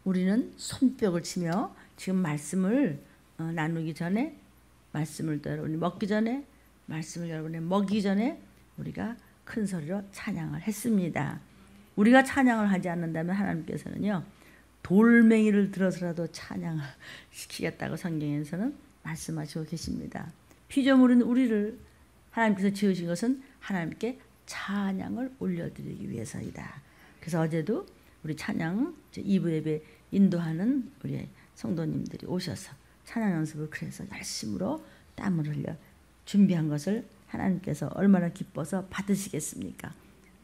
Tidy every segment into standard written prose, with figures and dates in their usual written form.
우리는 손뼉을 치며 지금 말씀을 나누기 전에, 말씀을 또 여러분이 먹기 전에, 말씀을 여러분이 먹기 전에 우리가 큰 소리로 찬양을 했습니다. 우리가 찬양을 하지 않는다면 하나님께서는요, 돌멩이를 들어서라도 찬양을 시키겠다고 성경에서는 말씀하시고 계십니다. 피조물인 우리를 하나님께서 지으신 것은 하나님께 찬양을 올려드리기 위해서이다. 그래서 어제도 우리 찬양 2부 예배 인도하는 우리 성도님들이 오셔서 찬양 연습을 그래서 열심으로 땀을 흘려 준비한 것을 하나님께서 얼마나 기뻐서 받으시겠습니까?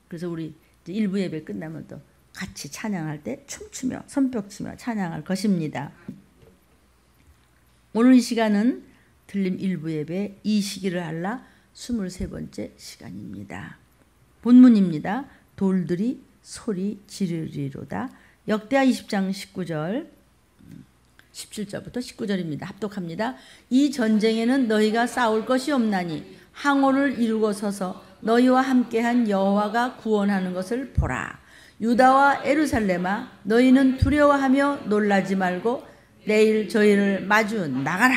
그래서 우리 이제 1부 예배 끝나면 또 같이 찬양할 때 춤추며 손뼉치며 찬양할 것입니다. 오늘 이 시간은 들림 1부 예배 이 시기를 알라 23번째 시간입니다. 본문입니다. 돌들이 소리 지르리로다. 역대하 20장 19절 17절부터 19절입니다. 합독합니다. 이 전쟁에는 너희가 싸울 것이 없나니 항오를 이루고 서서 너희와 함께한 여호와가 구원하는 것을 보라. 유다와 예루살렘아 너희는 두려워하며 놀라지 말고 내일 저희를 마주 나가라.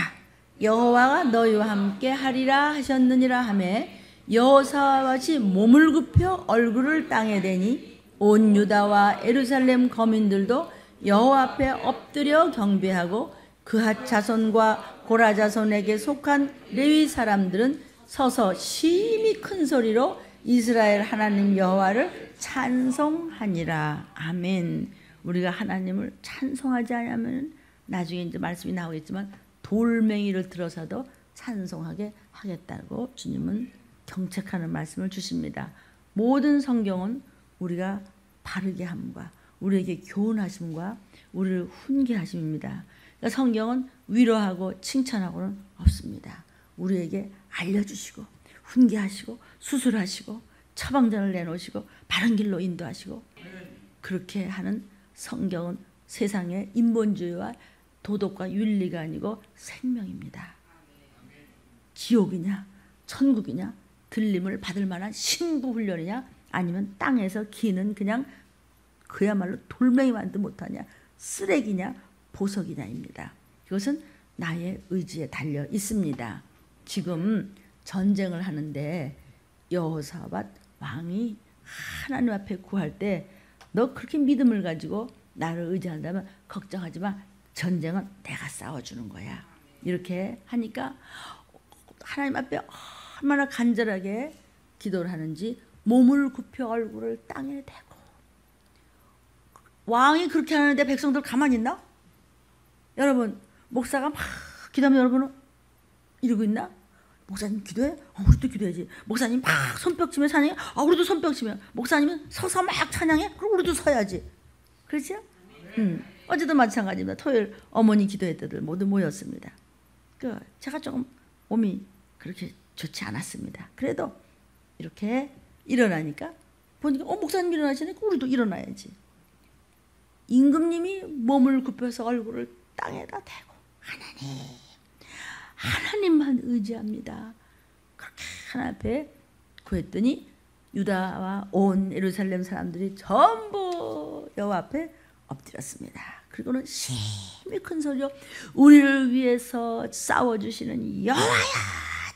여호와가 너희와 함께 하리라 하셨느니라 하며 여호사와 같이 몸을 굽혀 얼굴을 땅에 대니 온 유다와 예루살렘 거민들도 여호와 앞에 엎드려 경배하고 그핫 자손과 고라 자손에게 속한 레위 사람들은 서서 심히 큰 소리로 이스라엘 하나님 여호와를 찬송하니라. 아멘. 우리가 하나님을 찬송하지 않으면 나중에 이제 말씀이 나오겠지만 돌멩이를 들어서도 찬송하게 하겠다고 주님은 경책하는 말씀을 주십니다. 모든 성경은 우리가 바르게 함과 우리에게 교훈하심과 우리를 훈계하심입니다. 그러니까 성경은 위로하고 칭찬하고는 없습니다. 우리에게 알려주시고 훈계하시고 수술하시고 처방전을 내놓으시고 바른 길로 인도하시고 그렇게 하는 성경은 세상의 인본주의와 도덕과 윤리가 아니고 생명입니다. 지옥이냐 천국이냐 들림을 받을 만한 신부훈련이냐 아니면 땅에서 기는 그냥 그야말로 돌멩이만도 못하냐 쓰레기냐 보석이냐입니다. 이것은 나의 의지에 달려 있습니다. 지금 전쟁을 하는데 여호사밧 왕이 하나님 앞에 구할 때 너 그렇게 믿음을 가지고 나를 의지한다면 걱정하지 마. 전쟁은 내가 싸워주는 거야. 이렇게 하니까 하나님 앞에 얼마나 간절하게 기도를 하는지 몸을 굽혀 얼굴을 땅에 대고 왕이 그렇게 하는데 백성들 가만히 있나? 여러분 목사가 막 기도하면 여러분은 이러고 있나? 목사님 기도해? 우리도 기도해야지. 목사님 막 손뼉 치며 찬양해? 우리도 손뼉 치며. 목사님은 서서 막 찬양해? 그럼 우리도 서야지. 그렇죠? 어제도 마찬가지입니다. 토요일 어머니 기도회들 모두 모였습니다. 제가 조금 몸이 그렇게 좋지 않았습니다. 그래도 이렇게 일어나니까 보니까 목사님 일어나시네? 우리도 일어나야지. 임금님이 몸을 굽혀서 얼굴을 땅에다 대고 하나님만 의지합니다. 그렇게 하나님 앞에 구했더니 유다와 온 예루살렘 사람들이 전부 여호와 앞에 엎드렸습니다. 그리고는 심히 큰 소리로 우리를 위해서 싸워주시는 여호와야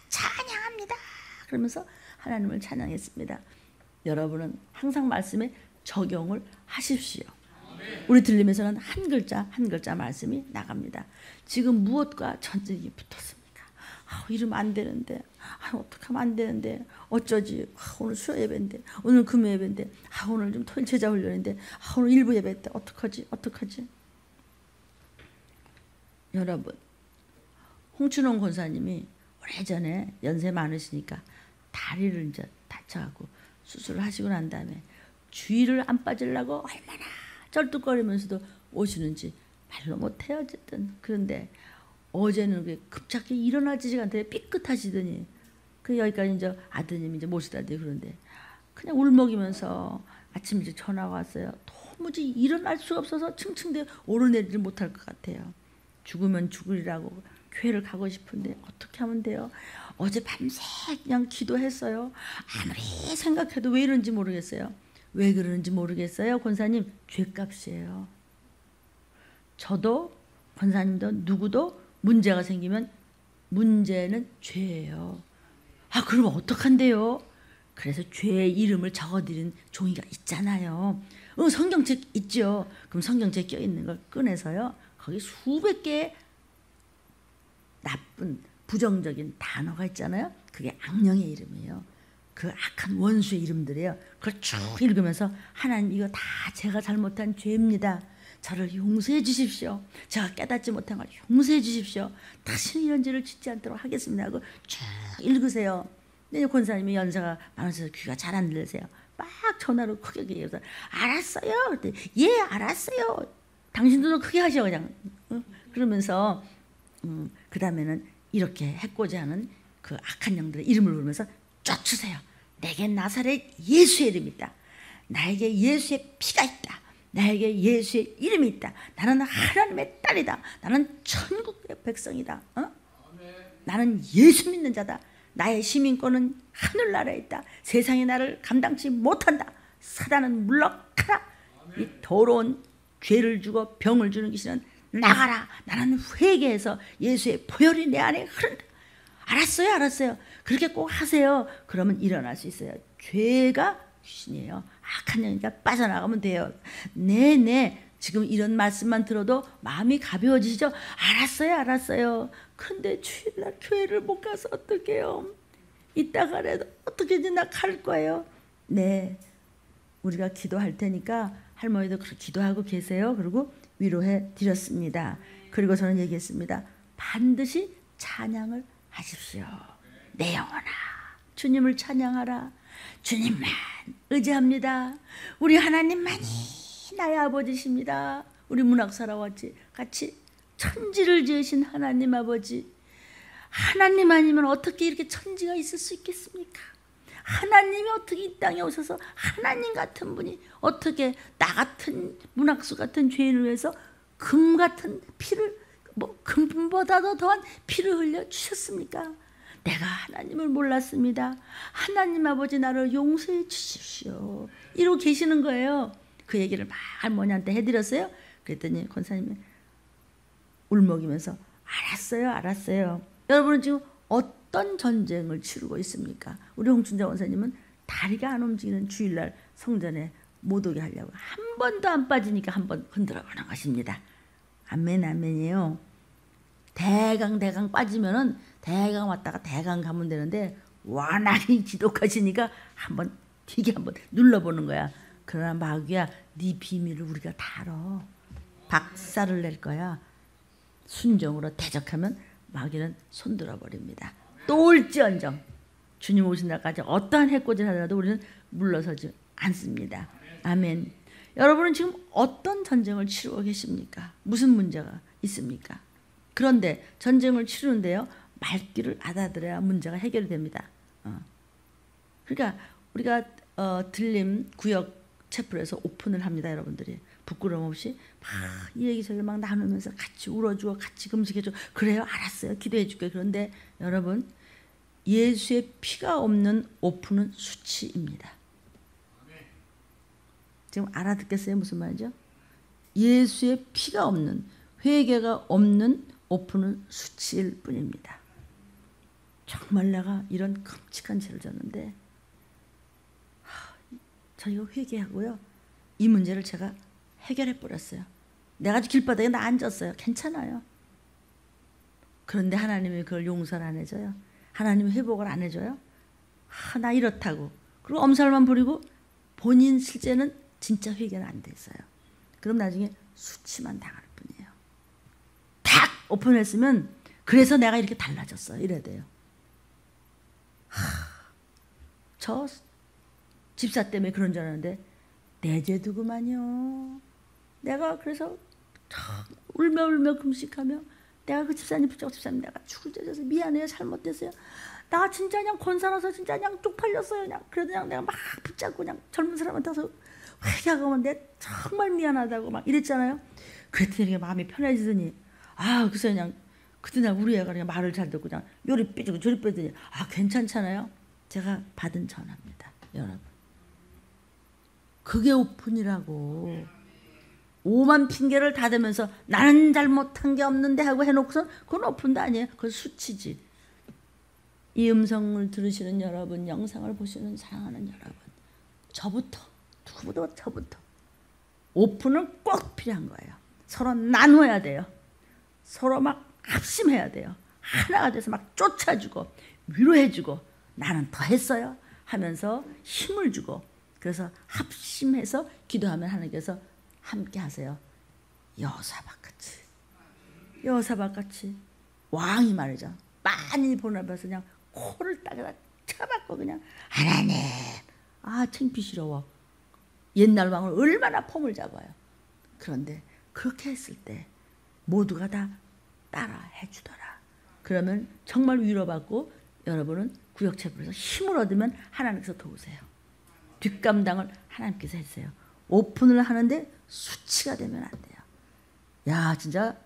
찬양합니다. 그러면서 하나님을 찬양했습니다. 여러분은 항상 말씀에 적용을 하십시오. 우리 들림에서는 한 글자 한 글자 말씀이 나갑니다. 지금 무엇과 전쟁이 붙었습니까? 이러면 안 되는데 어떻게 하면 안 되는데 어쩌지? 오늘 수요 예배인데 오늘 금요 예배인데 오늘 좀 토요일 제자 훈련인데 오늘 일부 예배 때 어떡하지? 여러분 홍춘홍 권사님이 오래전에 연세 많으시니까 다리를 이제 다쳐갖고 수술을 하시고 난 다음에 주의를 안 빠지려고 얼마나 쩔뚝거리면서도 오시는지 말로 못해요. 어쨌든 그런데 어제는 급작히 일어나지가 않더니 삐끗하시더니 여기까지 이제 아드님이 이제 모시다더니 그런데 그냥 울먹이면서 아침 이제 전화가 왔어요. 도무지 일어날 수가 없어서 층층대 오르내리지 못할 것 같아요. 죽으면 죽으리라고 교회를 가고 싶은데 어떻게 하면 돼요? 어제 밤새 그냥 기도했어요. 아무리 생각해도 왜 이런지 모르겠어요. 왜 그러는지 모르겠어요. 권사님, 죄값이에요. 저도 권사님도 누구도 문제가 생기면 문제는 죄예요. 아, 그럼 어떡한데요? 그래서 죄의 이름을 적어드린 종이가 있잖아요. 성경책 있죠. 그럼 성경책 껴있는 걸 꺼내서요, 거기 수백 개의 나쁜 부정적인 단어가 있잖아요. 그게 악령의 이름이에요. 그 악한 원수의 이름들이에요. 그걸 쭉 읽으면서 하나님, 이거 다 제가 잘못한 죄입니다. 저를 용서해 주십시오. 제가 깨닫지 못한 걸 용서해 주십시오. 다시는 이런 죄를 짓지 않도록 하겠습니다 하고 쭉 읽으세요. 근데 권사님이 연세가 많으셔서 귀가 잘 안 들리세요. 막 전화로 크게 얘기해서 알았어요. 그랬더니 예, 알았어요. 당신들도 크게 하셔 그냥. 그러면서 그 다음에는 이렇게 해코지 하는 그 악한 영들의 이름을 부르면서 쫓으세요. 내게 나사렛 예수의 이름이 있다. 나에게 예수의 피가 있다. 나에게 예수의 이름이 있다. 나는 하나님의 딸이다. 나는 천국의 백성이다. 나는 예수 믿는 자다. 나의 시민권은 하늘나라에 있다. 세상이 나를 감당치 못한다. 사단은 물러가라. 이 더러운 죄를 주고 병을 주는 귀신은 나가라. 나는 회개해서 예수의 보혈이 내 안에 흐른다. 알았어요, 알았어요. 그렇게 꼭 하세요. 그러면 일어날 수 있어요. 죄가 귀신이에요. 악한 영이니까 빠져나가면 돼요. 네네. 지금 이런 말씀만 들어도 마음이 가벼워지시죠? 알았어요, 알았어요. 근데 주일날 교회를 못 가서 어떡해요? 이따가라도 어떻게든 나 갈 거예요. 네, 우리가 기도할 테니까 할머니도 그렇게 기도하고 계세요. 그리고 위로해 드렸습니다. 그리고 저는 얘기했습니다. 반드시 찬양을 하십시오. 내 영혼아, 주님을 찬양하라. 주님만 의지합니다. 우리 하나님만이 나의 아버지십니다. 우리 문학사라와 같이 천지를 지으신 하나님 아버지, 하나님 아니면 어떻게 이렇게 천지가 있을 수 있겠습니까? 하나님이 어떻게 이 땅에 오셔서 하나님 같은 분이 어떻게 나 같은 문학수 같은 죄인을 위해서 금 같은 피를, 금보다도 더한 피를 흘려 주셨습니까? 내가 하나님을 몰랐습니다. 하나님 아버지, 나를 용서해 주십시오. 이러고 계시는 거예요. 그 얘기를 막 할머니한테 해드렸어요. 그랬더니 권사님이 울먹이면서 알았어요, 알았어요. 여러분은 지금 어떤 전쟁을 치르고 있습니까? 우리 홍춘자 원사님은 다리가 안 움직이는 주일날 성전에 못 오게 하려고 한 번도 안 빠지니까 한 번 흔들어 보는 것입니다. 아멘, 아멘이에요. 대강 빠지면은 대강 왔다가 대강 가면 되는데 워낙에 지독하시니까 한번 되게 한번 눌러보는 거야. 그러나 마귀야, 네 비밀을 우리가 다 알아. 박살을 낼 거야. 순종으로 대적하면 마귀는 손들어 버립니다. 또 올지언정 주님 오신 날까지 어떠한 해코지를 하더라도 우리는 물러서지 않습니다. 아멘. 여러분은 지금 어떤 전쟁을 치르고 계십니까? 무슨 문제가 있습니까? 그런데 전쟁을 치르는데요, 말귀를 알아들어야 문제가 해결이 됩니다. 그러니까 우리가 들림 구역 채플에서 오픈을 합니다. 여러분들이 부끄러움 없이 막 이 얘기저기 막 나누면서 같이 울어주고 같이 금식해줘. 그래요, 알았어요, 기도해줄게. 그런데 여러분, 예수의 피가 없는 오픈은 수치입니다. 지금 알아듣겠어요? 무슨 말이죠? 예수의 피가 없는, 회개가 없는 오픈은 수치일 뿐입니다. 정말 내가 이런 끔찍한 죄를 졌는데 저희가 회개하고요, 이 문제를 제가 해결해 버렸어요. 내가 길바닥에 나 앉았어요. 괜찮아요. 그런데 하나님이 그걸 용서를 안 해줘요. 하나님이 회복을 안 해줘요. 나 이렇다고. 그리고 엄살만 부리고 본인 실제는 진짜 회개는 안 됐어요. 그럼 나중에 수치만 당할 뿐이에요. 탁 오픈했으면 그래서 내가 이렇게 달라졌어요. 이래야 돼요. 저 집사 때문에 그런 줄 알았는데 내 죄도구만요. 내가 그래서 울며 금식하며 내가 그 집사님 붙잡고, 집사님 내가 죽을 죄져서 미안해요, 잘못됐어요. 나 진짜 그냥 권사라서 진짜 그냥 쪽팔렸어요. 그냥 그래도 그냥 내가 막 붙잡고 그냥 젊은 사람한테 가서 회개하고 내 정말 미안하다고 막 이랬잖아요. 그랬더니 마음이 편해지더니 그래서 그냥 그날 우리 애가 그냥 말을 잘 듣고 그냥 요리 빼주고 저리 빼더니 괜찮잖아요. 제가 받은 전화입니다, 여러분. 그게 오픈이라고. 오만 핑계를 다 대면서 나는 잘못한 게 없는데 하고 해놓고선 그건 오픈도 아니에요. 그건 수치지. 이 음성을 들으시는 여러분, 영상을 보시는 사랑하는 여러분, 저부터, 누구보다 저부터 오픈은 꼭 필요한 거예요. 서로 나눠야 돼요. 서로 막 합심해야 돼요. 하나가 돼서 막 쫓아주고 위로해주고 나는 더 했어요 하면서 힘을 주고, 그래서 합심해서 기도하면 하나님께서 함께 하세요. 여호사밧같이, 여호사밧같이 왕이 말이죠. 많이 보내면서 그냥 코를 딱에다 쳐박고 그냥 하나님, 아 창피스러워. 옛날 왕을 얼마나 폼을 잡아요. 그런데 그렇게 했을 때 모두가 다 따라 해주더라. 그러면 정말 위로받고 여러분은 구역체불에서 힘을 얻으면 하나님께서 도우세요. 뒷감당을 하나님께서 했어요. 오픈을 하는데 수치가 되면 안 돼요. 야 진짜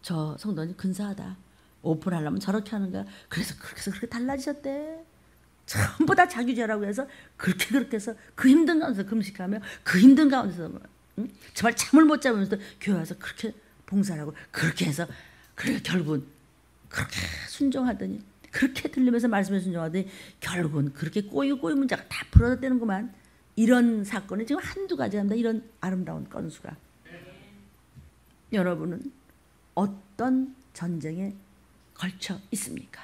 저 성도님 근사하다. 오픈하려면 저렇게 하는 거야. 그래서 그렇게 달라지셨대. 전부 다 자기죄라고 해서 그렇게 해서 그 힘든 가운데서 금식하며 그 힘든 가운데서 정말 잠을 못 자면서도 교회 와서 그렇게 봉사를 하고 그렇게 해서 그래 결국은 그렇게 순종하더니, 그렇게 들리면서 말씀에 순종하더니 결국은 그렇게 꼬이 문제가 다 풀어졌다는구만. 이런 사건이 지금 한두 가지가 아닙니다. 이런 아름다운 건수가. 여러분은 어떤 전쟁에 걸쳐 있습니까?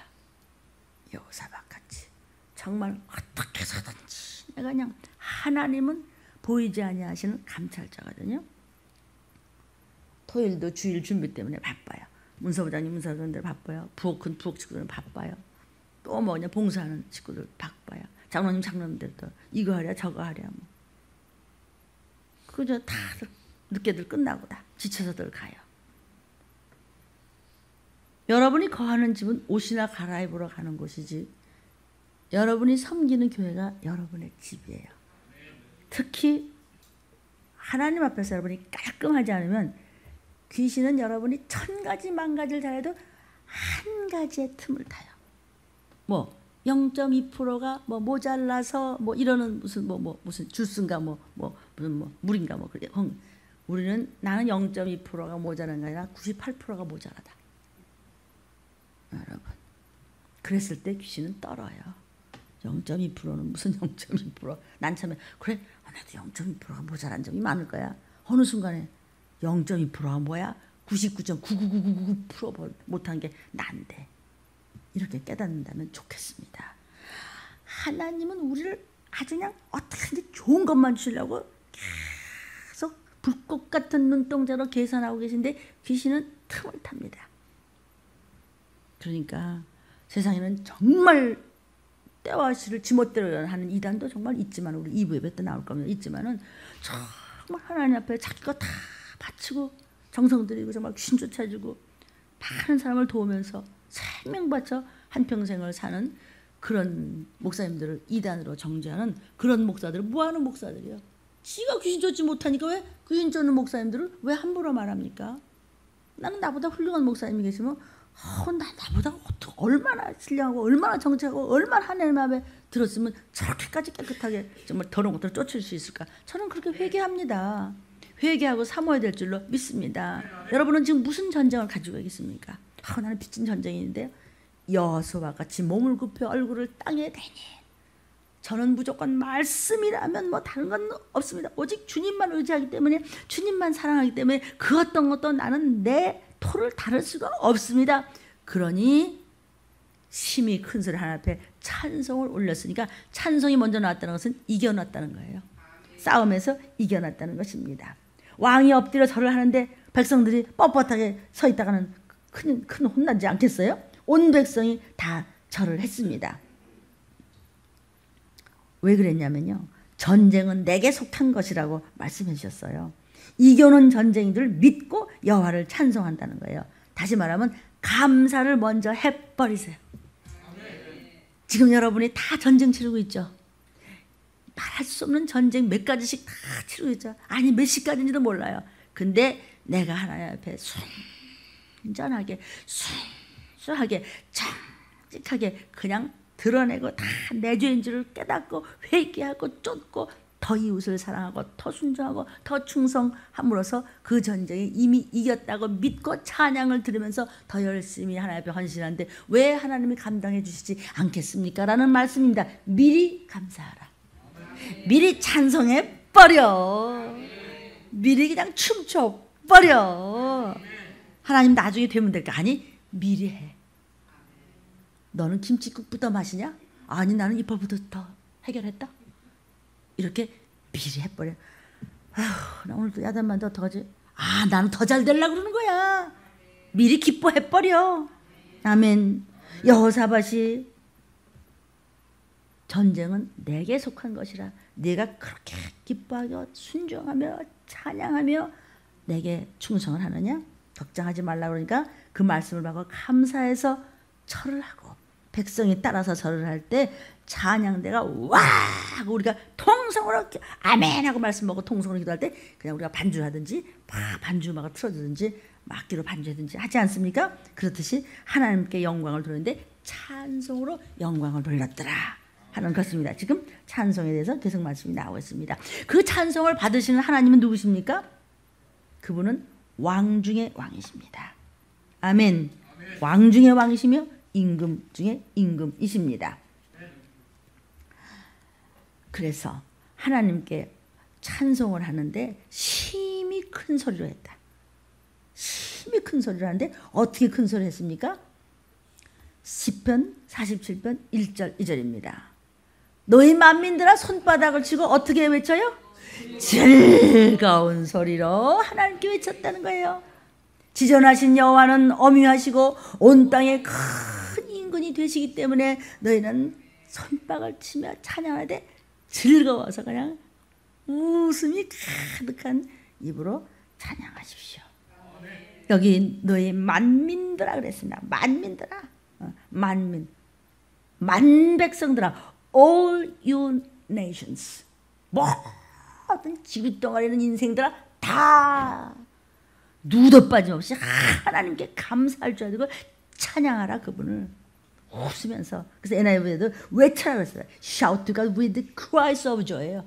여호사밧같이 정말 어떻게 해서든지 내가 그냥, 하나님은 보이지 아니하시는 감찰자거든요. 토요일도 주일 준비 때문에 바빠요. 문서부장님 문서부장들 바빠요. 큰 부엌 식구들은 바빠요. 또 뭐 그냥 봉사하는 식구들 바빠요. 장로님 장로님들도 이거 하랴 저거 하랴 뭐. 그저 다 늦게들 끝나고 다 지쳐서들 가요. 여러분이 거하는 집은 옷이나 갈아입으러 가는 곳이지 여러분이 섬기는 교회가 여러분의 집이에요. 특히 하나님 앞에서 여러분이 깔끔하지 않으면 귀신은 여러분이 1000가지 만가지를 잘해도 한 가지의 틈을 타요. 뭐 0.2%가 뭐 모자라서 뭐 이러는 무슨 주스인가 무슨 물인가 그래. 우리는 나는 0.2%가 모자란 게 아니라 98%가 모자라다. 여러분. 그랬을 때 귀신은 떨어요. 0.2%는 무슨 0.2%? 난 처음에 그래 나도 0.2%가 모자란 점이 많을 거야. 어느 순간에 0.2%가 뭐야? 99.99999% 못한 게 난데. 이렇게 깨닫는다면 좋겠습니다. 하나님은 우리를 아주 그냥 어떻게든지 좋은 것만 주시려고 계속 불꽃 같은 눈동자로 계산하고 계신데 귀신은 틈을 탑니다. 그러니까 세상에는 정말 때와 시를 지멋대로 하는 이단도 정말 있지만, 우리 2부 예배 때 나올 겁니다. 있지만은 정말 하나님 앞에 자기 거 다 바치고 정성 들이고 정말 귀신 쫓아주고 많은 사람을 도우면서 생명 바쳐 한평생을 사는 그런 목사님들을 이단으로 정죄하는 그런 목사들은 뭐하는 목사들이요? 지가 귀신 쫓지 못하니까 왜 귀신 쫓는 목사님들을 왜 함부로 말합니까? 나는 나보다 훌륭한 목사님이 계시면 나보다 얼마나 신령하고 얼마나 정직하고 얼마나 하나님 마음에 들었으면 저렇게까지 깨끗하게 정말 더러운 것들을 쫓을 수 있을까? 저는 그렇게 회개합니다. 회개하고 사모해야 될 줄로 믿습니다. 여러분은 지금 무슨 전쟁을 가지고 계십니까? 나는 빚진 전쟁인데요. 여호수아와 같이 몸을 굽혀 얼굴을 땅에 대니 저는 무조건 말씀이라면 뭐 다른 건 없습니다. 오직 주님만 의지하기 때문에, 주님만 사랑하기 때문에 그 어떤 것도 나는 내 토를 다룰 수가 없습니다. 그러니 심히 큰 소리 하나 앞에 찬송을 올렸으니까, 찬송이 먼저 나왔다는 것은 이겨놨다는 거예요. 싸움에서 이겨놨다는 것입니다. 왕이 엎드려 절을 하는데 백성들이 뻣뻣하게 서 있다가는 큰 혼나지 않겠어요? 온 백성이 다 절을 했습니다. 왜 그랬냐면요, 전쟁은 내게 속한 것이라고 말씀해 주셨어요. 이겨놓은 전쟁이들 믿고 여호와를 찬송한다는 거예요. 다시 말하면 감사를 먼저 해버리세요. 지금 여러분이 다 전쟁 치르고 있죠. 말할 수 없는 전쟁 몇 가지씩 다 치르고 있죠. 아니 몇 시까지인지도 몰라요. 근데 내가 하나님 앞에 순전하게 순수하게 정직하게 그냥 드러내고 다 내 죄인 줄을 깨닫고 회개하고 쫓고 더 이웃을 사랑하고 더 순종하고 더 충성함으로써 그 전쟁에 이미 이겼다고 믿고 찬양을 들으면서 더 열심히 하나님 앞에 헌신하는데 왜 하나님이 감당해 주시지 않겠습니까? 라는 말씀입니다. 미리 감사하라. 미리 찬송해 버려. 미리 그냥 춤춰 버려. 하나님 나중에 되면 될까? 아니, 미리 해. 너는 김치국부터 마시냐? 아니, 나는 이빨부터 해결했다. 이렇게 미리 해버려. 아휴, 나 오늘도 야단만데 어떡하지? 아, 나는 더 잘 되려고 그러는 거야. 미리 기뻐해버려. 아멘. 여호사밧이 전쟁은 내게 속한 것이라 네가 그렇게 기뻐하며 순종하며 찬양하며 내게 충성을 하느냐? 걱정하지 말라 그러니까 그 말씀을 받고 감사해서 절을 하고 백성이 따라서 절을 할 때 찬양대가 와 하고 우리가 통성으로 아멘 하고 말씀 먹고 통성으로 기도할 때 그냥 우리가 반주를 하든지 막 반주 음악을 틀어주든지 막기로 반주하든지 하지 않습니까? 그렇듯이 하나님께 영광을 돌리는데 찬송으로 영광을 돌렸더라 하는 것입니다. 지금 찬송에 대해서 계속 말씀이 나오고 있습니다. 그 찬송을 받으시는 하나님은 누구십니까? 그분은 왕 중의 왕이십니다. 아멘. 왕 중의 왕이시며 임금 중에 임금이십니다. 그래서 하나님께 찬송을 하는데 심히 큰 소리로 했다. 심히 큰 소리로 하는데 어떻게 큰 소리를 했습니까? 시편 47편 1절 2절입니다. 너희 만민들아 손바닥을 치고 어떻게 외쳐요? 즐거운 소리로 하나님께 외쳤다는 거예요. 지존하신 여호와는 엄위하시고 온 땅에 큰 인근이 되시기 때문에 너희는 손바닥을 치며 찬양하되 즐거워서 그냥 웃음이 가득한 입으로 찬양하십시오. 여기 너희 만민들아 그랬습니다. 만민들아, 만민, 만 백성들아, all you nations, 모든 지구 동안에 있는 인생들아 다 누더 빠짐없이 하나님께 감사할 줄 알고 찬양하라 그분을 웃으면서. 그래서 NIV에도 외쳐라 그랬어요. Shout to God with cries of joy예요.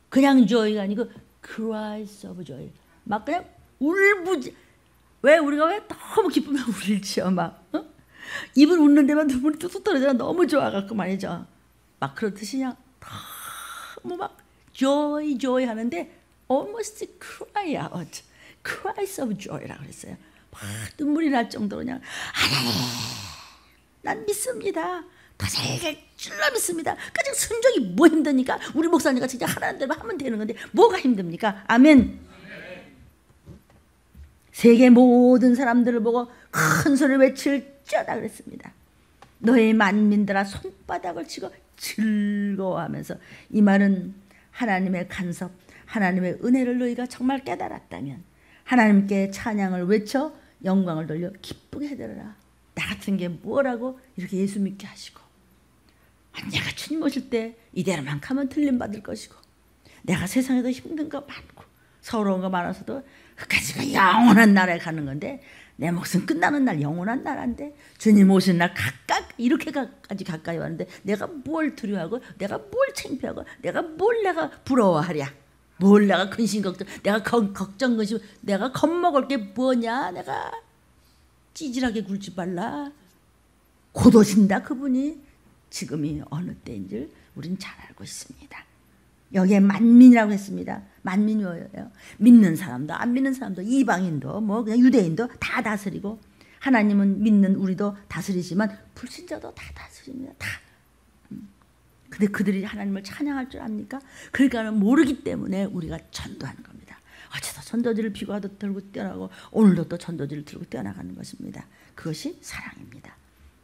그냥 joy가 아니고 cries of joy. 막 그냥 울부짖. 왜 우리가 왜 너무 기쁘면 울지요 막. 어? 입을 웃는 데만 눈물이 뚝뚝 떨어져 너무 좋아갖고 말이죠. 막 그렇듯이 그냥 너무 막 joy joy 하는데 almost cry out. cries of joy라고 그랬어요. 막 눈물이 날 정도로 그냥 하나님 난 믿습니다. 더 잘 줄로 믿습니다. 그냥 순종이 뭐 힘드니까 우리 목사님과 진짜 하라는 대로 하면 되는 건데 뭐가 힘듭니까? 아멘. 세계 모든 사람들을 보고 큰 소리를 외칠지어다 그랬습니다. 너희 만민들아 손바닥을 치고 즐거워하면서. 이 말은 하나님의 간섭, 하나님의 은혜를 너희가 정말 깨달았다면 하나님께 찬양을 외쳐 영광을 돌려 기쁘게 해드려라. 나 같은 게 뭐라고 이렇게 예수 믿게 하시고, 내가 주님 오실 때 이대로만 가면 틀림받을 것이고, 내가 세상에도 힘든 거 많고 서러운 거 많아서도 그까지가 영원한 나라에 가는 건데 내 목숨 끝나는 날 영원한 나라인데 주님 오신 날 이렇게까지 가까이 왔는데 내가 뭘 두려워하고 내가 뭘 창피하고 내가 부러워하랴. 뭘 내가 근심 걱정, 내가 걱정 근심, 내가 겁먹을 게 뭐냐. 내가 찌질하게 굴지 말라. 곧 오신다 그분이. 지금이 어느 때인 줄 우린 잘 알고 있습니다. 여기에 만민이라고 했습니다. 만민이 뭐예요? 믿는 사람도 안 믿는 사람도 이방인도 뭐 그냥 유대인도 다 다스리고, 하나님은 믿는 우리도 다스리지만 불신자도 다 다스립니다. 다. 근데 그들이 하나님을 찬양할 줄 압니까? 그러니까 모르기 때문에 우리가 전도하는 겁니다. 어제도 전도지를 비고 들고 뛰어나고 오늘도 또 전도지를 들고 뛰어나가는 것입니다. 그것이 사랑입니다.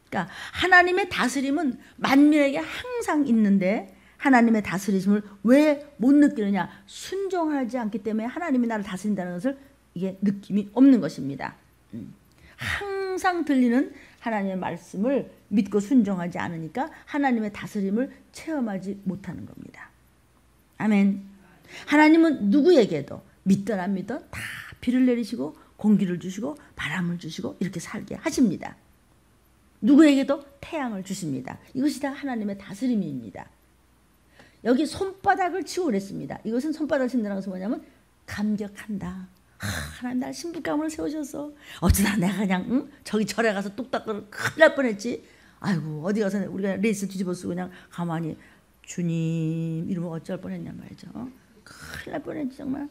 그러니까 하나님의 다스림은 만민에게 항상 있는데 하나님의 다스리심을 왜 못 느끼느냐? 순종하지 않기 때문에 하나님이 나를 다스린다는 것을 이게 느낌이 없는 것입니다. 항상 들리는 하나님의 말씀을 믿고 순종하지 않으니까 하나님의 다스림을 체험하지 못하는 겁니다. 아멘. 하나님은 누구에게도 믿든 안 믿든 다 비를 내리시고 공기를 주시고 바람을 주시고 이렇게 살게 하십니다. 누구에게도 태양을 주십니다. 이것이 다 하나님의 다스림입니다. 여기 손바닥을 치고 그랬습니다. 이것은 손바닥을 친다는 것은 뭐냐면 감격한다. 하나님 나를 신부감을 세우셔서 어쩌다 내가 그냥 응? 저기 절에 가서 뚝딱 큰일 날 뻔했지. 아이고 어디 가서 우리가 레이스 뒤집어 쓰고 그냥 가만히 주님 이러면 어쩔 뻔했냔 말이죠. 큰일 날 뻔했지 정말.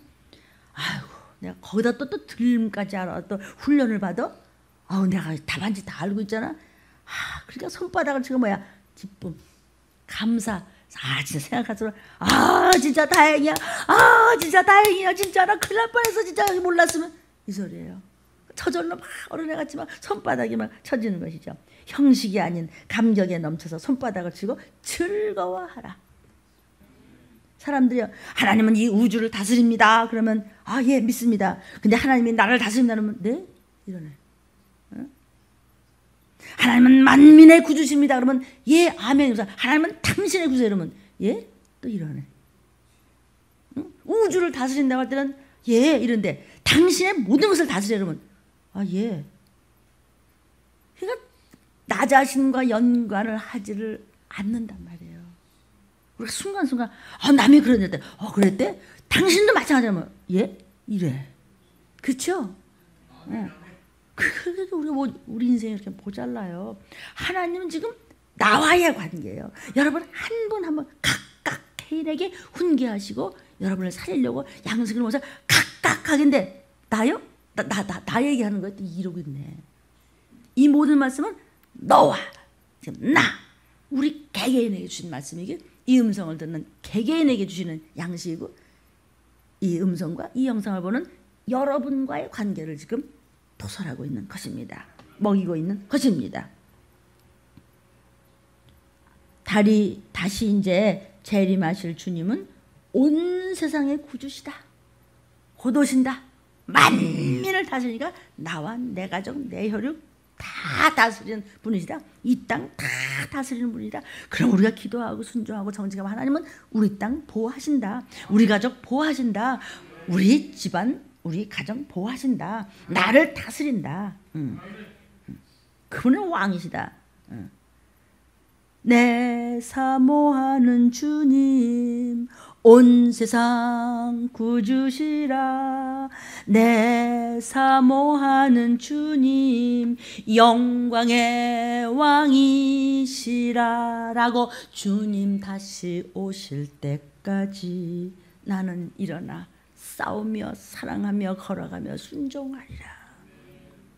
아이고 내가 거기다 또 들림까지 알아. 또 훈련을 받아. 아우 내가 답안지 다 알고 있잖아. 그러니까 손바닥을 치고 뭐야 기쁨 감사. 진짜 생각할수록 진짜 다행이야. 진짜 다행이야. 진짜 나 큰일 날 뻔했어. 진짜 몰랐으면 이 소리예요. 저절로 막 어른애같이 막 손바닥이 막 쳐지는 것이죠. 형식이 아닌 감격에 넘쳐서 손바닥을 치고 즐거워하라. 사람들이 하나님은 이 우주를 다스립니다. 그러면 예 믿습니다. 근데 하나님이 나를 다스린다 그러면 네? 이러네. 하나님은 만민의 구주십니다. 그러면 예 아멘. 하나님은 당신의 구주 이러면 예? 또 이러네. 응? 우주를 다스린다고 할 때는 예 이런데 당신의 모든 것을 다스려 그러면 예. 그러니까 나 자신과 연관을 하지를 않는단 말이에요. 우리가 순간순간 남이 그랬대. 그랬대? 당신도 마찬가지라면 예? 이래. 그렇죠? 우리가 우리 인생이 이렇게 모자라요. 하나님은 지금 나와의 관계예요. 여러분 한 분 한 분 각각 개인에게 훈계하시고 여러분을 살리려고 양식을 모아서 각각 하긴데 나요? 나 얘기하는 거야. 이러고 있네. 이 모든 말씀은 너와 지금 나 우리 개개인에게 주신 말씀이고 이 음성을 듣는 개개인에게 주시는 양식이고 이 음성과 이 영상을 보는 여러분과의 관계를 지금 토설하고 있는 것입니다. 먹이고 있는 것입니다. 다시 이제 재림하실 주님은 온 세상의 구주시다. 곧 오신다. 만민을 다스리니까 나와 내 가족, 내 혈육 다 다스리는 분이시다. 이 땅 다 다스리는 분이다. 그럼 우리가 기도하고 순종하고 정직하면 하나님은 우리 땅 보호하신다. 우리 가족 보호하신다. 우리 집안 우리 가정 보호하신다. 나를 다스린다. 그분은 왕이시다. 내 사모하는 주님 온 세상 구주시라. 내 사모하는 주님 영광의 왕이시라. 라고 주님 다시 오실 때까지 나는 일어나 싸우며 사랑하며 걸어가며 순종하리라.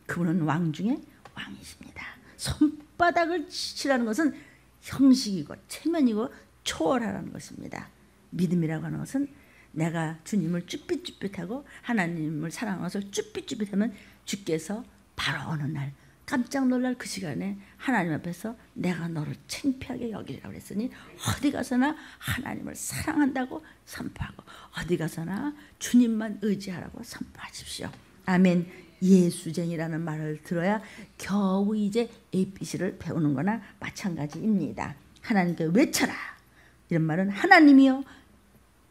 그분은 왕 중에 왕이십니다. 손바닥을 치라는 것은 형식이고 체면이고 초월하라는 것입니다. 믿음이라고 하는 것은 내가 주님을 쭈삣쭈삣하고 하나님을 사랑해서 쭈삣쭈삣하면 주께서 바로 어느 날 깜짝 놀랄 그 시간에 하나님 앞에서 내가 너를 창피하게 여기라고 했으니 어디 가서나 하나님을 사랑한다고 선포하고 어디 가서나 주님만 의지하라고 선포하십시오. 아멘. 예수쟁이라는 말을 들어야 겨우 이제 ABC를 배우는 거나 마찬가지입니다. 하나님께 외쳐라. 이런 말은 하나님이요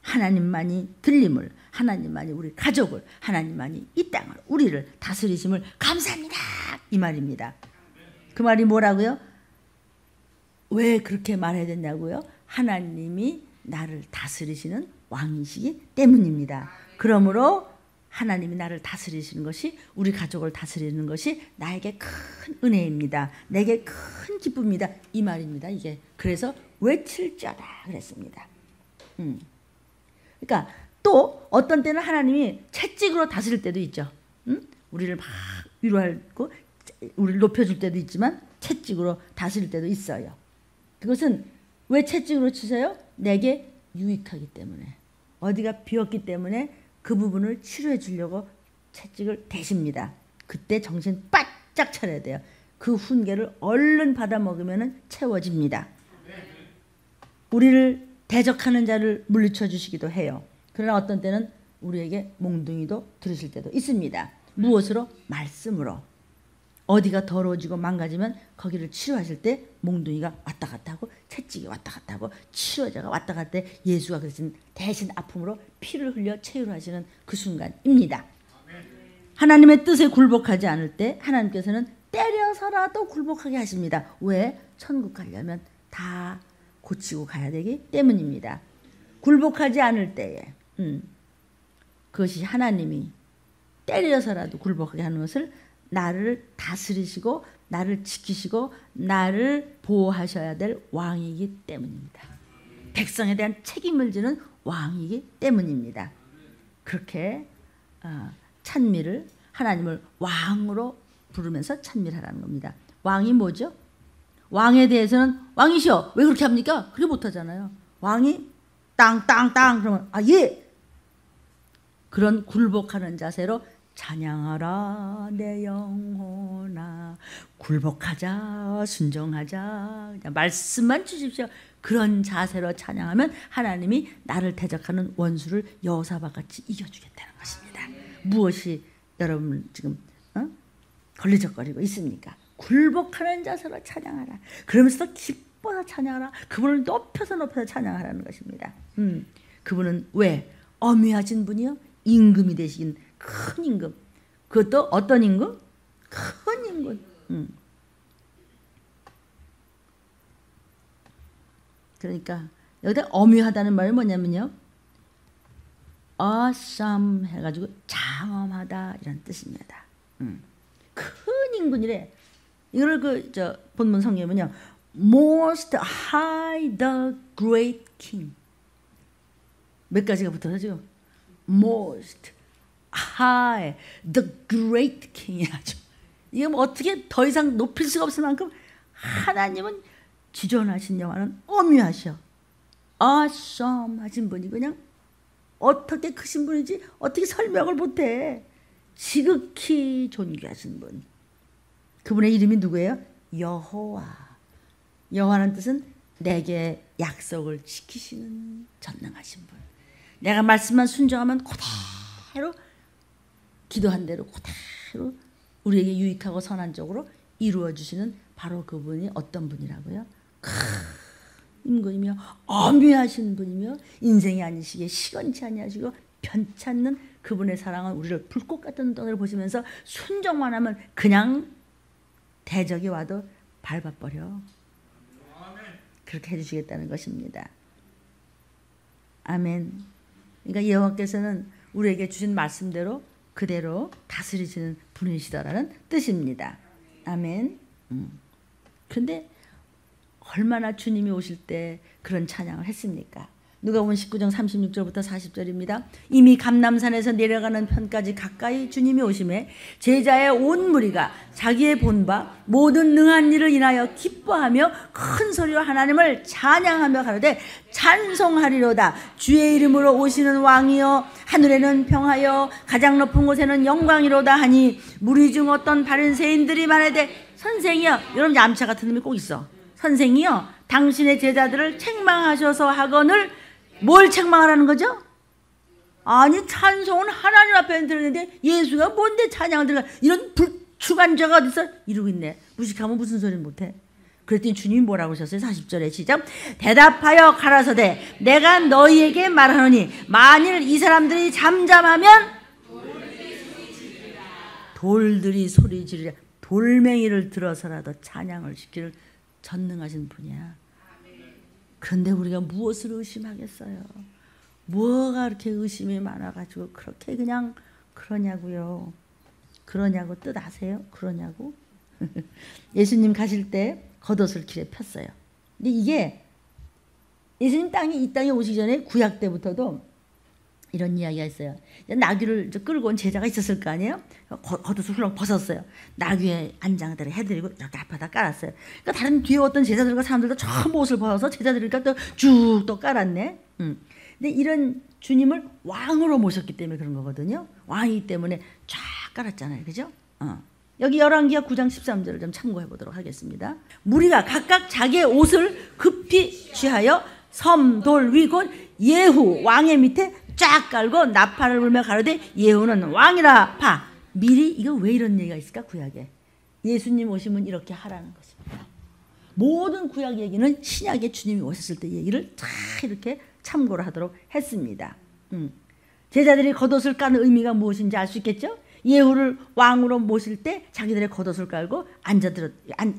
하나님만이 들림을, 하나님만이 우리 가족을, 하나님만이 이 땅을, 우리를 다스리심을 감사합니다. 이 말입니다. 그 말이 뭐라고요? 왜 그렇게 말해야 되냐고요? 하나님이 나를 다스리시는 왕이시기 때문입니다. 그러므로 하나님이 나를 다스리시는 것이, 우리 가족을 다스리는 것이 나에게 큰 은혜입니다. 내게 큰 기쁨입니다. 이 말입니다. 이게 그래서 외칠자라 그랬습니다. 그러니까 또 어떤 때는 하나님이 채찍으로 다스릴 때도 있죠. 우리를 막 위로하고 우리를 높여줄 때도 있지만 채찍으로 다스릴 때도 있어요. 그것은 왜 채찍으로 치세요? 내게 유익하기 때문에, 어디가 비었기 때문에 그 부분을 치료해 주려고 채찍을 대십니다. 그때 정신 바짝 차려야 돼요. 그 훈계를 얼른 받아 먹으면 채워집니다. 우리를 대적하는 자를 물리쳐 주시기도 해요. 그러나 어떤 때는 우리에게 몽둥이도 들으실 때도 있습니다. 무엇으로? 말씀으로. 어디가 더러워지고 망가지면 거기를 치료하실 때 몽둥이가 왔다 갔다 하고 채찍이 왔다 갔다 하고 치료자가 왔다 갔다 해 예수가 그러신 대신 아픔으로 피를 흘려 치유하시는 그 순간입니다. 하나님의 뜻에 굴복하지 않을 때 하나님께서는 때려서라도 굴복하게 하십니다. 왜? 천국 가려면 다 고치고 가야 되기 때문입니다. 굴복하지 않을 때에 그것이 하나님이 때려서라도 굴복하게 하는 것을 나를 다스리시고 나를 지키시고 나를 보호하셔야 될 왕이기 때문입니다. 백성에 대한 책임을 지는 왕이기 때문입니다. 그렇게 찬미를 하나님을 왕으로 부르면서 찬미하라는 겁니다. 왕이 뭐죠? 왕에 대해서는 왕이시여 왜 그렇게 합니까? 그렇게 못하잖아요. 왕이 땅땅땅 그러면 예 그런 굴복하는 자세로 찬양하라 내 영혼아 굴복하자 순종하자 그냥 말씀만 주십시오. 그런 자세로 찬양하면 하나님이 나를 대적하는 원수를 여호사밧같이 이겨주겠다는 것입니다. 무엇이 여러분 지금 걸리적거리고 있습니까? 굴복하는 자세로 찬양하라. 그러면서 기뻐서 찬양하라. 그분을 높여서 찬양하라는 것입니다. 그분은 왜? 어미하신 분이요. 임금이 되신 큰 임금. 그것도 어떤 임금? 큰 임금. 그러니까 여기다 어미하다는 말이 뭐냐면요. awesome 해가지고 장엄하다 이런 뜻입니다. 큰 임금이래. 이걸 본문 성경에 보면 most high the great king 몇 가지가 붙어서 most high the great king이라죠. 이게 뭐 어떻게 더 이상 높일 수가 없을 만큼 하나님은 지존하신 영화는 어미하셔. awesome 하신 분이 그냥 어떻게 크신 분인지 어떻게 설명을 못해. 지극히 존귀하신 분. 그분의 이름이 누구예요? 여호와. 여호와라는 뜻은 내게 약속을 지키시는 전능하신 분. 내가 말씀만 순종하면 그대로 기도한 대로 그대로 우리에게 유익하고 선한 쪽으로 이루어 주시는 바로 그분이 어떤 분이라고요? 큰 임금이며 어미하신 분이며 인생이 아니시기에 시건치 아니하시고 변치 않는 그분의 사랑은 우리를 불꽃 같은 눈덩이를 보시면서 순종만 하면 그냥 대적이 와도 밟아버려. 그렇게 해주시겠다는 것입니다. 아멘. 그러니까 여호와께서는 우리에게 주신 말씀대로 그대로 다스리시는 분이시다라는 뜻입니다. 아멘. 그런데 얼마나 주님이 오실 때 그런 찬양을 했습니까? 누가복음 19장 36절부터 40절입니다. 이미 감람산에서 내려가는 편까지 가까이 주님이 오심에 제자의 온 무리가 자기의 본 바 모든 능한 일을 인하여 기뻐하며 큰 소리로 하나님을 찬양하며 가로되 찬송하리로다. 주의 이름으로 오시는 왕이여 하늘에는 평하여 가장 높은 곳에는 영광이로다 하니 무리 중 어떤 바리새인들이 말하되 선생이여, 여러분 얌차 같은 놈이 꼭 있어. 선생이여 당신의 제자들을 책망하셔서 하거늘 뭘 책망하라는 거죠? 아니 찬송은 하나님 앞에 들었는데 예수가 뭔데 찬양을 들어 이런 불주관자가 어디서 이러고 있네. 무식하면 무슨 소리를 못해. 그랬더니 주님이 뭐라고 하셨어요? 40절에 시작. 대답하여 가라사대 내가 너희에게 말하노니 만일 이 사람들이 잠잠하면 돌들이 소리 지르리라. 돌멩이를 들어서라도 찬양을 시키는 전능하신 분이야. 그런데 우리가 무엇을 의심하겠어요? 뭐가 그렇게 의심이 많아가지고 그렇게 그냥 그러냐고요. 그러냐고 뜻 아세요? 그러냐고? 예수님 가실 때 겉옷을 길에 폈어요. 근데 이게 예수님 이 땅에 오시기 전에 구약 때부터도 이런 이야기가 있어요. 나귀를 끌고 온 제자가 있었을 거 아니에요? 겉옷을 훌렁 벗었어요. 나귀의 안장대로 해드리고 이렇게 앞에다 깔았어요. 그러니까 다른 뒤에 어떤 제자들과 사람들도 전부 옷을 벗어서 제자들이니까 또 쭉 또 깔았네. 근데 이런 주님을 왕으로 모셨기 때문에 그런 거거든요. 왕이기 때문에 쫙 깔았잖아요. 그죠? 여기 열왕기하 9장 13절을 좀 참고해 보도록 하겠습니다. 무리가 각각 자기의 옷을 급히 취하여 섬, 돌 위 곧 예후 왕의 밑에 쫙 깔고 나팔을 불며 가로되 예후는 왕이라 파. 미리 이거 왜 이런 얘기가 있을까? 구약에 예수님 오시면 이렇게 하라는 것입니다. 모든 구약 얘기는 신약에 주님이 오셨을 때 얘기를 다 이렇게 참고를 하도록 했습니다. 제자들이 겉옷을 까는 의미가 무엇인지 알 수 있겠죠? 예후를 왕으로 모실 때 자기들의 겉옷을 깔고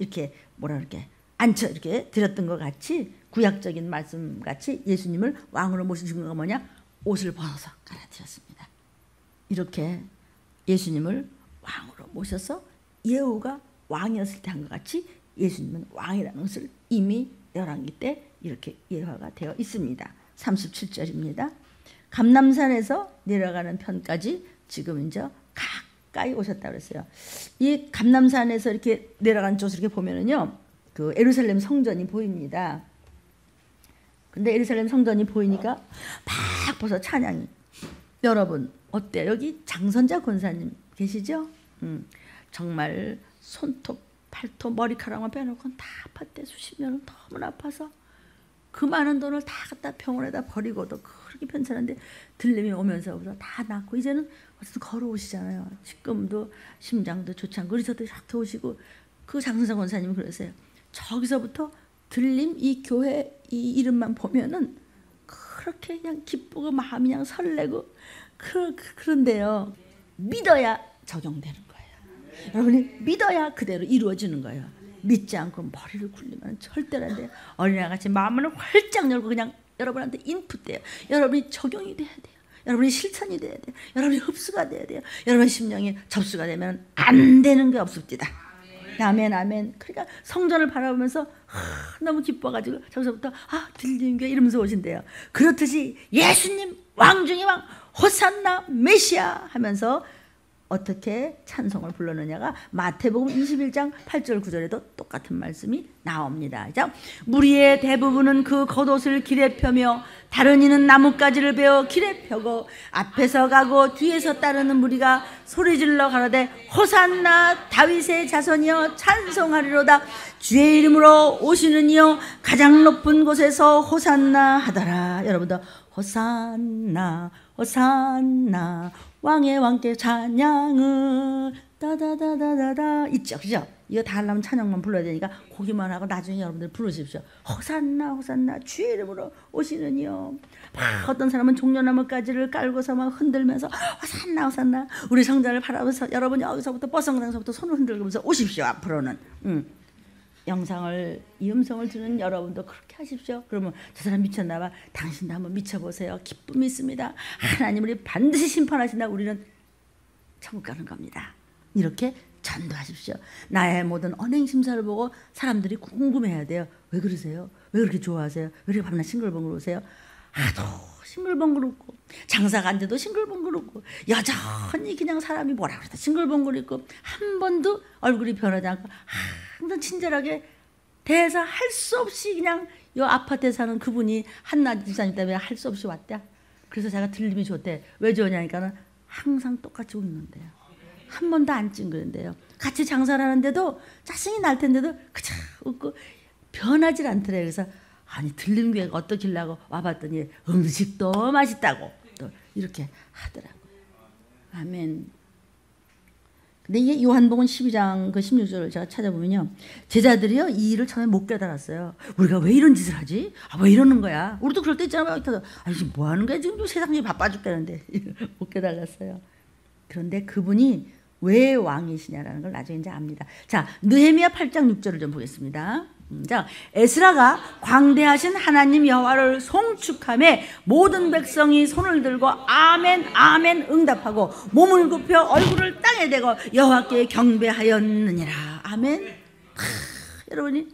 이렇게 앉혀 이렇게 드렸던 것 같이 구약적인 말씀같이 예수님을 왕으로 모신 증거가 뭐냐? 옷을 벗어서 갈아드렸습니다. 이렇게 예수님을 왕으로 모셔서 예후가 왕이었을 때 한 것 같이 예수님은 왕이라는 것을 이미 열왕기 때 이렇게 예화가 되어 있습니다. 37절입니다. 감람산에서 내려가는 편까지 지금 이제 가까이 오셨다고 그랬어요. 이 감람산에서 이렇게 내려가는 쪽을 이렇게 보면은요, 그 예루살렘 성전이 보입니다. 근데 예루살렘 성전이 보이니까 막 벌써 찬양이. 여러분 어때요? 여기 장선자 권사님 계시죠? 정말 손톱, 발톱, 머리카락만 빼놓고 다 아팠대. 수십 년은 너무나 아파서 그 많은 돈을 다 갖다 병원에다 버리고도 그렇게 편찮은데 들림이 오면서부터 다 낫고 이제는 어쨌든 걸어오시잖아요. 지금도 심장도 좋지 않고 그래서도 이렇게 오시고 그 장선자 권사님이 그러세요. 저기서부터 들림 이 교회 이 이름만 보면은 그렇게 그냥 기쁘고 마음이 그냥 설레고 그런데요. 믿어야 적용되는 거예요. 여러분이 믿어야 그대로 이루어지는 거예요. 믿지 않고 머리를 굴리면 절대로 안 돼요. 어린아이같이 마음을 활짝 열고 그냥 여러분한테 인풋돼요. 여러분이 적용이 돼야 돼요. 여러분이 실천이 돼야 돼요. 여러분이 흡수가 돼야 돼요. 여러분 심령이 접수가 되면 안 되는 게 없습니다. 아멘 아멘. 그러니까 성전을 바라보면서 너무 기뻐가지고 저기서부터 들림교회 이러면서 오신대요. 그렇듯이 예수님 왕 중의 왕 호산나 메시아 하면서 어떻게 찬송을 불렀느냐가 마태복음 21장 8절 9절에도 똑같은 말씀이 나옵니다. 무리의 대부분은 그 겉옷을 길에 펴며 다른 이는 나뭇가지를 베어 길에 펴고 앞에서 가고 뒤에서 따르는 무리가 소리질러 가로되 호산나 다윗의 자손이여 찬송하리로다. 주의 이름으로 오시는 이여 가장 높은 곳에서 호산나 하더라. 여러분들 호산나 호산나 왕의 왕께 찬양을 다다다다다다 있죠, 그죠? 이거 다 하려면 찬양만 불러야 되니까 고기만 하고 나중에 여러분들 부르십시오. 호산나 호산나 주의 이름으로 오시는 이여. 막 어떤 사람은 종려나무가지를 깔고서 막 흔들면서 호산나 호산나. 우리 성전을 바라보면서 여러분 여기서부터 버스정상서부터 손을 흔들면서 오십시오. 앞으로는 영상을 이 음성을 듣는 여러분도 그렇게 하십시오. 그러면 저 사람 미쳤나 봐. 당신도 한번 미쳐보세요. 기쁨이 있습니다. 하나님을 반드시 심판하신다. 우리는 천국 가는 겁니다. 이렇게 전도하십시오. 나의 모든 언행 심사를 보고 사람들이 궁금해야 돼요. 왜 그러세요? 왜 그렇게 좋아하세요? 왜 이렇게 밤낮 싱글벙글 오세요? 하도 싱글벙글웃고 장사가 안 돼도 싱글벙글웃고 여전히 그냥 사람이 뭐라 그러다 싱글벙글웃고 한 번도 얼굴이 변하지 않고 항상 친절하게 대해서 할 수 없이 그냥 이 아파트에 사는 그분이 한낮 집사님 때문에 할 수 없이 왔대. 그래서 제가 들림이 좋대. 왜 좋냐니까는 항상 똑같이 웃는데요. 한 번도 안 찡그는데요. 같이 장사를 하는데도 짜증이 날 텐데도 그저 웃고 변하질 않더래요. 그래서 아니 들림교회가 어떻길라고 와봤더니 음식도 맛있다고 또 이렇게 하더라고요. 아멘. 근데 이게 요한복음 12장 그 16절을 제가 찾아보면요. 제자들이요 이 일을 처음에 못 깨달았어요. 우리가 왜 이런 짓을 하지? 왜 이러는 거야? 우리도 그럴 때 있잖아요. 아니 지금 뭐 하는 거야? 지금 세상이 바빠 죽겠는데 못 깨달았어요. 그런데 그분이 왜 왕이시냐라는 걸 나중에 이제 압니다. 자, 느헤미야 8장 6절을 좀 보겠습니다. 자, 에스라가 광대하신 하나님 여호와를 송축하며 모든 백성이 손을 들고 아멘 아멘 응답하고 몸을 굽혀 얼굴을 땅에 대고 여호와께 경배하였느니라. 아멘. 여러분이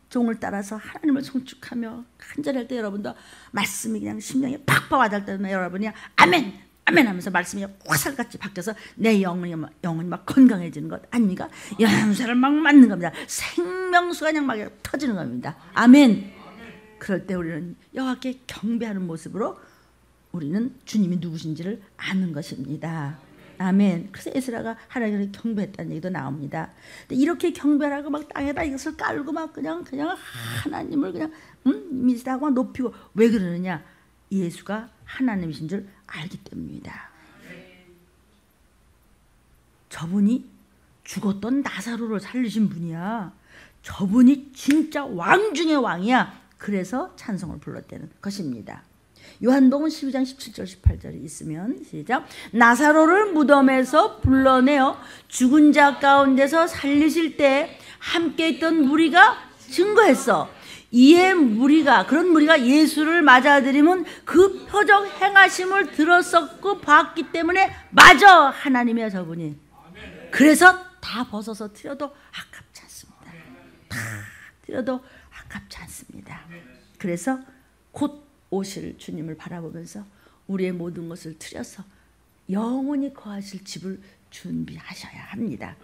종을 따라서 하나님을 송축하며 간절할 때 여러분도 말씀이 그냥 심령에 팍팍 와닿을 때면 여러분이 아멘 아멘 하면서 말씀이 화살같이 바뀌어서 내 영혼이 막 건강해지는 것 아닙니까? 연쇄를 막 맞는 겁니다. 생명수가 그냥 막 터지는 겁니다. 아멘. 그럴 때 우리는 여호와께 경배하는 모습으로 우리는 주님이 누구신지를 아는 것입니다. 아멘. 그래서 에스라가 하나님을 경배했다는 얘기도 나옵니다. 근데 이렇게 경배하고 막 땅에다 이것을 깔고 막 그냥 하나님을 그냥 미사하고 높이고 왜 그러느냐? 예수가 하나님이신 줄 알기 때문입니다. 저분이 죽었던 나사로를 살리신 분이야. 저분이 진짜 왕 중의 왕이야. 그래서 찬송을 불렀다는 것입니다. 요한복음 12장 17절 18절이 있으면 시작. 나사로를 무덤에서 불러내어 죽은 자 가운데서 살리실 때 함께 있던 무리가 증거했어. 이에 무리가 그런 무리가 예수를 맞아들이면 그 표적 행하심을 들었었고 봤기 때문에 맞아 하나님이야 저분이. 그래서 다 벗어서 드려도 아깝지 않습니다. 다 드려도 아깝지 않습니다. 그래서 곧 오실 주님을 바라보면서 우리의 모든 것을 드려서 영원히 거하실 집을 준비하셔야 합니다.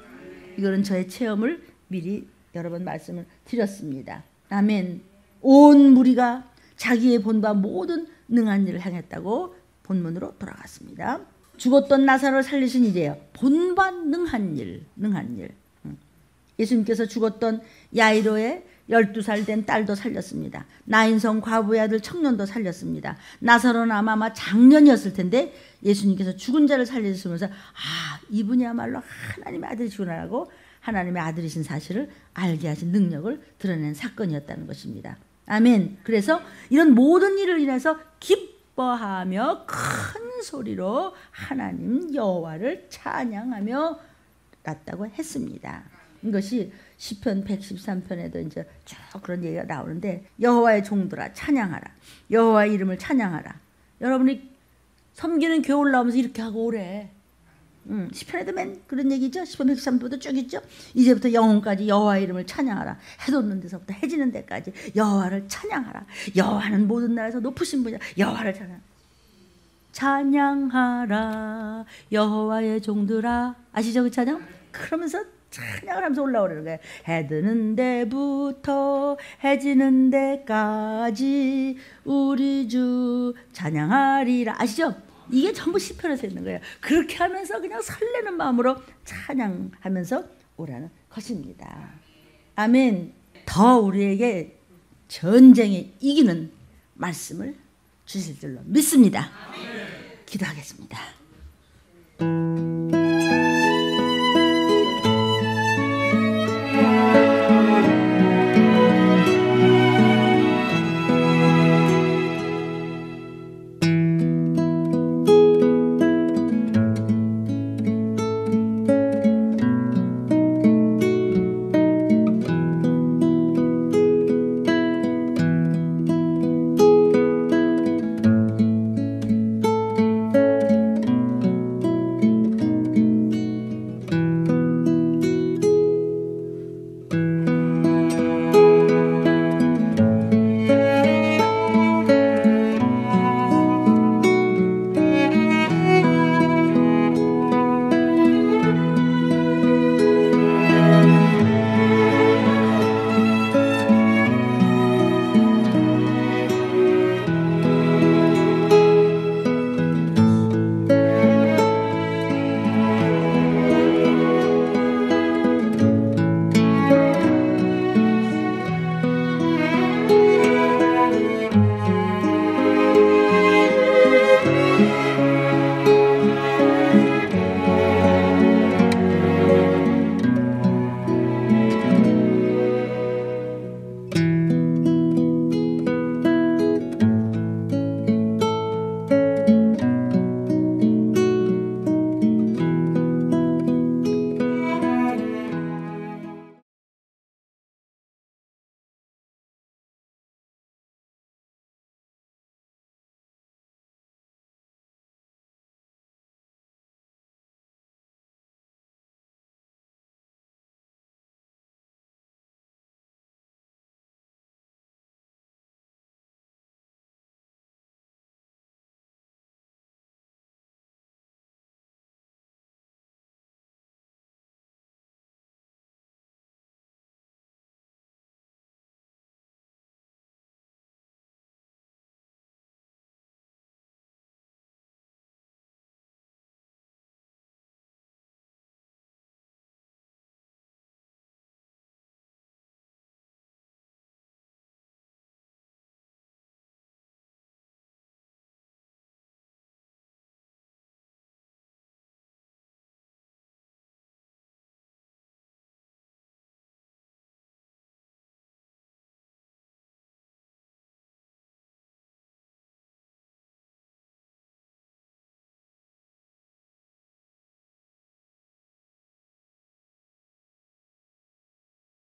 이거는 저의 체험을 미리 여러 번 말씀을 드렸습니다. 아멘. 온 무리가 자기의 본바 모든 능한 일을 행했다고 본문으로 돌아갔습니다. 죽었던 나사로를 살리신 일이에요. 본바 능한 일. 예수님께서 죽었던 야이로의 12살 된 딸도 살렸습니다. 나인성 과부의 아들 청년도 살렸습니다. 나사로는 아마 작년이었을 텐데 예수님께서 죽은 자를 살리시면서 이분이야말로 하나님의 아들이시구나라고 하나님의 아들이신 사실을 알게 하신 능력을 드러낸 사건이었다는 것입니다. 아멘. 그래서 이런 모든 일을 인해서 기뻐하며 큰 소리로 하나님 여호와를 찬양하며 갔다고 했습니다. 이것이 시편 113편에도 이제 쭉 그런 얘기가 나오는데 여호와의 종들아 찬양하라. 여호와의 이름을 찬양하라. 여러분이 섬기는 교회 올라오면서 이렇게 하고 오래. 시편에도 맨 그런 얘기죠. 시편 113편도 쭉 있죠. 이제부터 영혼까지 여호와의 이름을 찬양하라. 해 돋는 데서부터 해지는 데까지 여호와를 찬양하라. 여호와는 모든 나라에서 높으신 분이야. 여호와를 찬양하라. 여호와의 종들아. 아시죠 그 찬양? 그러면서 찬양을 하면서 올라오는 거예요. 해 드는 데부터 해지는 데까지 우리 주 찬양하리라. 아시죠? 이게 전부 시편에서 있는 거예요. 그렇게 하면서 그냥 설레는 마음으로 찬양하면서 오라는 것입니다. 아멘. 더 우리에게 전쟁에 이기는 말씀을 주실 줄로 믿습니다. 기도하겠습니다.